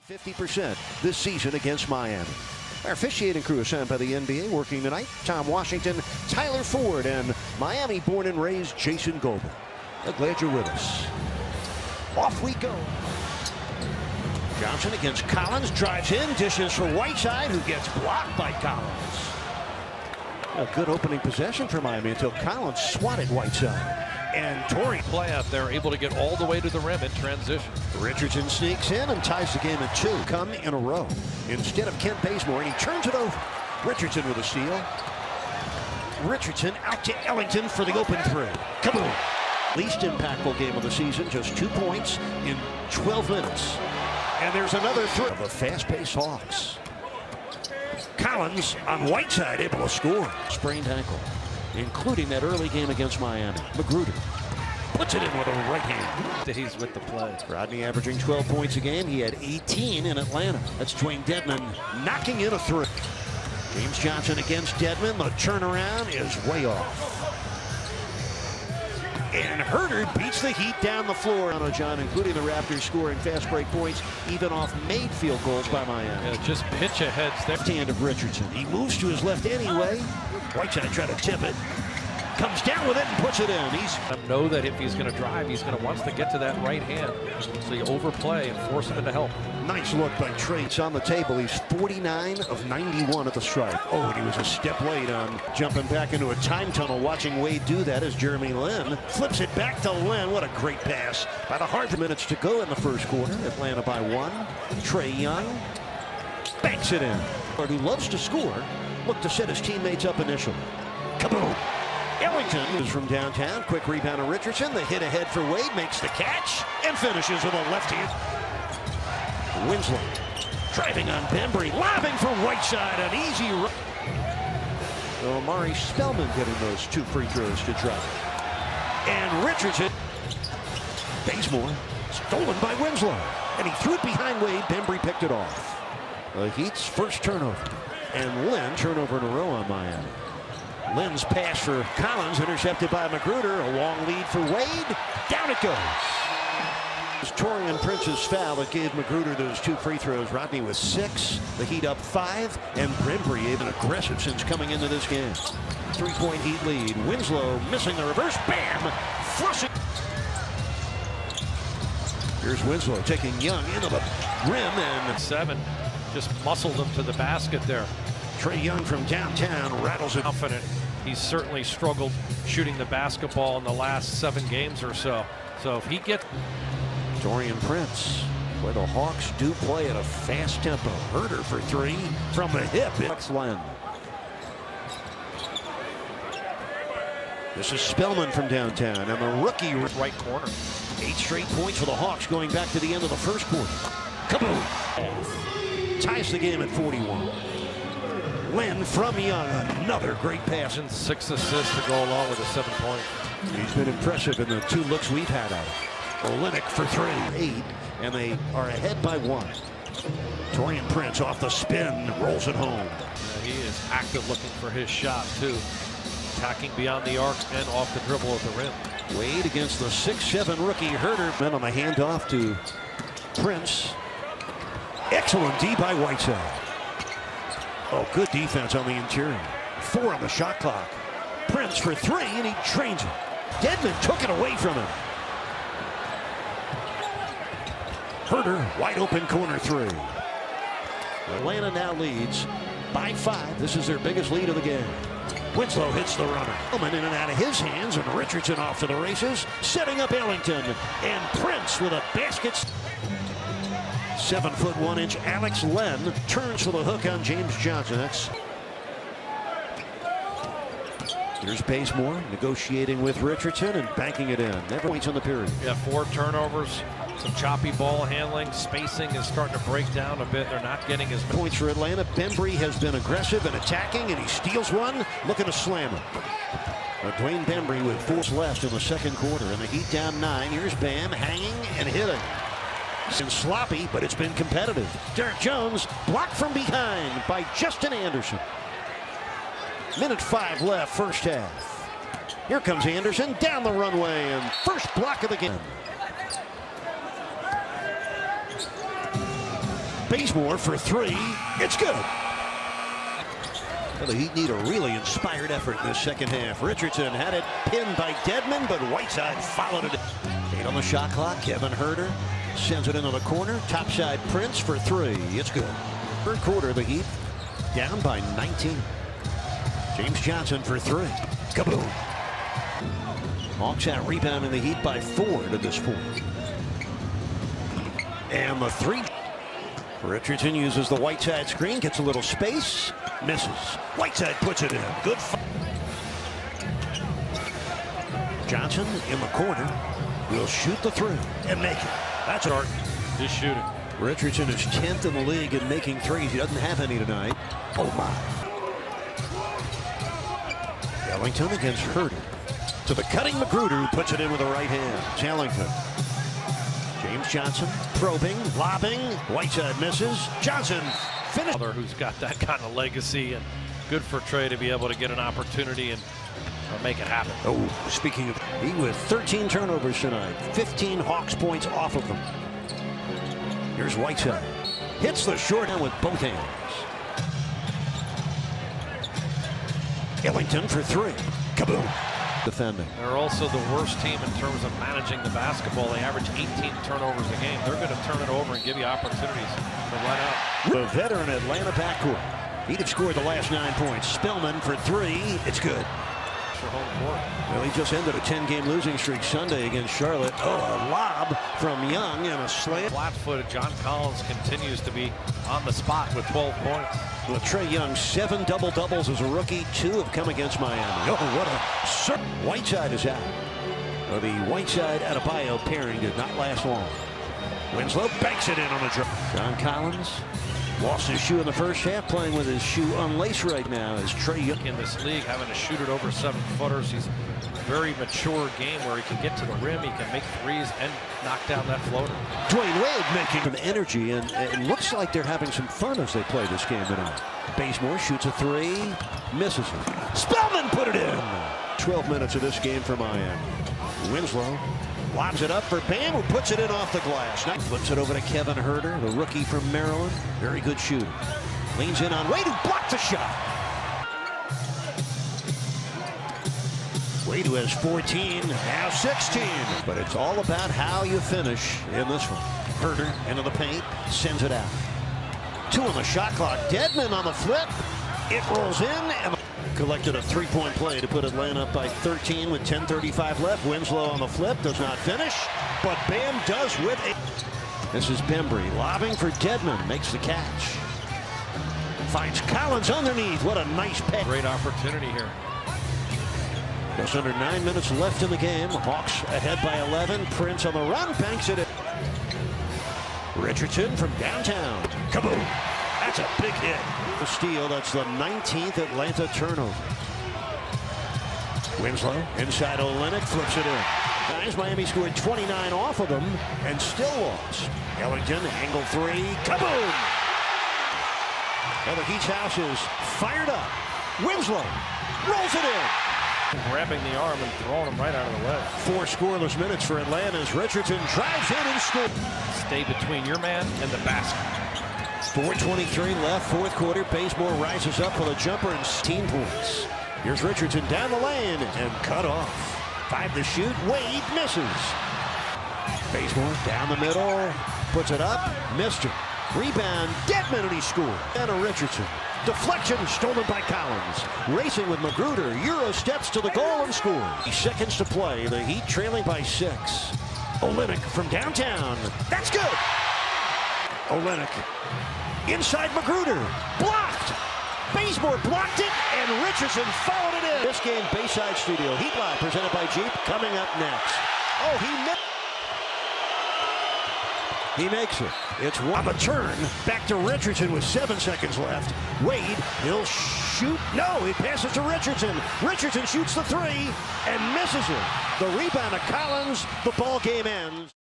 50% this season against Miami. Our officiating crew is signed by the NBA working tonight. Tom Washington, Tyler Ford, and Miami born and raised Jason Goebel. Glad you're with us. Off we go. Johnson against Collins, drives in, dishes for Whiteside, who gets blocked by Collins. A good opening possession for Miami until Collins swatted Whiteside. And Torrey play out there, able to get all the way to the rim in transition. Richardson sneaks in and ties the game at 2. Come in a row. Instead of Kent Bazemore, and he turns it over. Richardson with a steal. Richardson out to Ellington for the open three. Kaboom! Least impactful game of the season, just 2 points in 12 minutes. And there's another three of the fast-paced Hawks. Collins on Whiteside able to score. Sprained ankle, including that early game against Miami. Magruder puts it in with a right hand. He's with the play. Rodney averaging 12 points a game. He had 18 in Atlanta. That's Dwayne Dedman knocking in a three. James Johnson against Dedman. The turnaround is way off. And Herter beats the Heat down the floor. John, including the Raptors scoring fast break points, even off made field goals by Miami. Yeah, just pitch ahead. Left hand of Richardson. He moves to his left anyway. Whiteside trying to tip it. Comes down with it and puts it in. Know that if he's going to drive, he's going to want to get to that right hand. So you overplay and force him into help. Nice look by Trey. It's on the table. He's 49 of 91 at the stripe. Oh, and he was a step late on jumping back into a time tunnel. Watching Wade do that as Jeremy Lin flips it back to Lin. What a great pass. By the hard minutes to go in the first quarter. Atlanta by 1. Trey Young banks it in. Who loves to score. Looked to set his teammates up initially. Kaboom! Ellington is from downtown. Quick rebound of Richardson. The hit ahead for Wade. Makes the catch and finishes with a left hand. Winslow driving on Bembry. Lobbing for Whiteside. An easy run. So Amari Spellman getting those 2 free throws to drive. And Richardson. Bazemore stolen by Winslow. And he threw it behind Wade. Bembry picked it off. The Heat's first turnover. And Lin turnover in a row on Miami. Lin's pass for Collins, intercepted by Magruder. A long lead for Wade. Down it goes. It was Taurean Prince's foul that gave Magruder those 2 free throws. Rodney with 6. The Heat up 5. And Bembry even aggressive since coming into this game. 3-point Heat lead. Winslow missing the reverse. Bam! Flushing. Here's Winslow taking Young into the rim. And 7. Just muscled him to the basket there. Trey Young from downtown rattles it. Confident. He's certainly struggled shooting the basketball in the last 7 games or so. So if he gets... Taurean Prince, where the Hawks do play at a fast tempo. Herter for 3 from the hip. It's Len. This is Spellman from downtown, and the rookie right corner. 8 straight points for the Hawks going back to the end of the first quarter. Kaboom! Ties the game at 41. Lin from Young, another great pass. And 6 assists to go along with a 7-point. He's been impressive in the 2 looks we've had out. Olynyk for 3. 8, and they are ahead by 1. Taurean Prince off the spin, rolls it home. He is active looking for his shot, too. Attacking beyond the arc and off the dribble at the rim. Wade against the 6'7" rookie Herter. Men on the handoff to Prince. Excellent D by Whiteside. Oh, good defense on the interior. 4 on the shot clock. Prince for 3, and he drains it. Dedman took it away from him. Herter, wide open corner 3. Atlanta now leads by 5. This is their biggest lead of the game. Winslow hits the runner. In and out of his hands, and Richardson off to the races. Setting up Ellington, and Prince with a basket. 7'1" Alex Len turns for the hook on James Johnson. Here's Bazemore negotiating with Richardson and banking it in. Never points in the period. Yeah, 4 turnovers, some choppy ball handling. Spacing is starting to break down a bit. They're not getting as many points for Atlanta. Bembry has been aggressive and attacking, and he steals one. Looking to slam it. Dwayne Bembry with 4 left in the second quarter, and the Heat down 9. Here's Bam hanging and hitting. It's been sloppy, but it's been competitive. Derek Jones blocked from behind by Justin Anderson. Minute 5 left, first half. Here comes Anderson down the runway, and first block of the game. Bazemore for three. It's good. Well, the Heat need a really inspired effort in the second half. Richardson had it pinned by Dedmon, but Whiteside followed it. 8 on the shot clock. Kevin Huerter sends it into the corner. Topside Prince for three. It's good. Third quarter, the Heat down by 19. James Johnson for three. Kaboom. Hawks out rebounding the Heat by 4 to this point. And the three. Richardson uses the Whiteside screen, gets a little space, misses. Whiteside puts it in. Good. Johnson in the corner will shoot the three and make it. That's art. Just shooting. Richardson is 10th in the league in making threes. He doesn't have any tonight. Oh my. Ellington against Huerter. To the cutting Magruder, who puts it in with the right hand. Ellington. James Johnson probing, lobbing. Whiteside misses. Johnson finished. Who's got that kind of legacy, and good for Trey to be able to get an opportunity and make it happen. Oh, speaking of, he with 13 turnovers tonight. 15 Hawks points off of them. Here's Whiteside. Hits the short end with both hands. Ellington for three. Kaboom. Defending. They're also the worst team in terms of managing the basketball. They average 18 turnovers a game. They're going to turn it over and give you opportunities to run out. The veteran Atlanta backcourt. He'd have scored the last 9 points. Spellman for three. It's good. For home court. Well, he just ended a 10-game losing streak Sunday against Charlotte. Oh, a lob from Young and a slam. Flat-footed John Collins continues to be on the spot with 12 points. Well, Trey Young, 7 double-doubles as a rookie. 2 have come against Miami. Oh, what a... Whiteside is out. Well, the Whiteside-Adebayo pairing did not last long. Winslow banks it in on the draw. John Collins lost his shoe in the first half, playing with his shoe unlaced right now as Trey Young. In this league, having to shoot it over 7-footers, he's a very mature game where he can get to the rim, he can make threes and knock down that floater. Dwayne Wade making some energy, and it looks like they're having some fun as they play this game tonight. Bazemore shoots a three, misses it. Spellman put it in. 12 minutes of this game for Miami. Winslow lobs it up for Bam, who puts it in off the glass. Now flips it over to Kevin Huerter, the rookie from Maryland. Very good shooter. Leans in on Wade, who blocks the shot. Wade, who has 14, now 16. But it's all about how you finish in this one. Huerter into the paint, sends it out. 2 on the shot clock. Dedmon on the flip. It rolls in and collected a three-point play to put Atlanta up by 13 with 10:35 left. Winslow on the flip, does not finish, but Bam does with a... This is Bembry lobbing for Dedmon, makes the catch. Finds Collins underneath. What a nice pass. Great opportunity here. Just under 9 minutes left in the game. Hawks ahead by 11. Prince on the run, banks it in. Richardson from downtown. Kaboom! That's a big hit. The steal, that's the 19th Atlanta turnover. Winslow inside Olynyk, flips it in. Guys, Miami scored 29 off of them and still lost. Ellington, angle three, kaboom! And the Heat's house is fired up. Winslow rolls it in. Grabbing the arm and throwing him right out of the way. 4 scoreless minutes for Atlanta as Richardson drives in and scores. Stay between your man and the basket. 4:23 left, fourth quarter. Bazemore rises up for the jumper and 16 points. Here's Richardson down the lane and cut off. 5 to shoot. Wade misses. Bazemore down the middle, puts it up, missed it. Rebound, Dedmon, and he scored. And a Richardson. Deflection stolen by Collins. Racing with Magruder. Euro steps to the goal and scores. Seconds to play. The Heat trailing by 6. Olynyk from downtown. That's good. Olynyk inside Magruder. Blocked. Bazemore blocked it, and Richardson followed it in. This game, Bayside Studio. Heat Live presented by Jeep. Coming up next. Oh, he makes it. It's on the turn. Back to Richardson with 7 seconds left. Wade, he'll shoot. No, he passes to Richardson. Richardson shoots the three and misses it. The rebound to Collins. The ball game ends.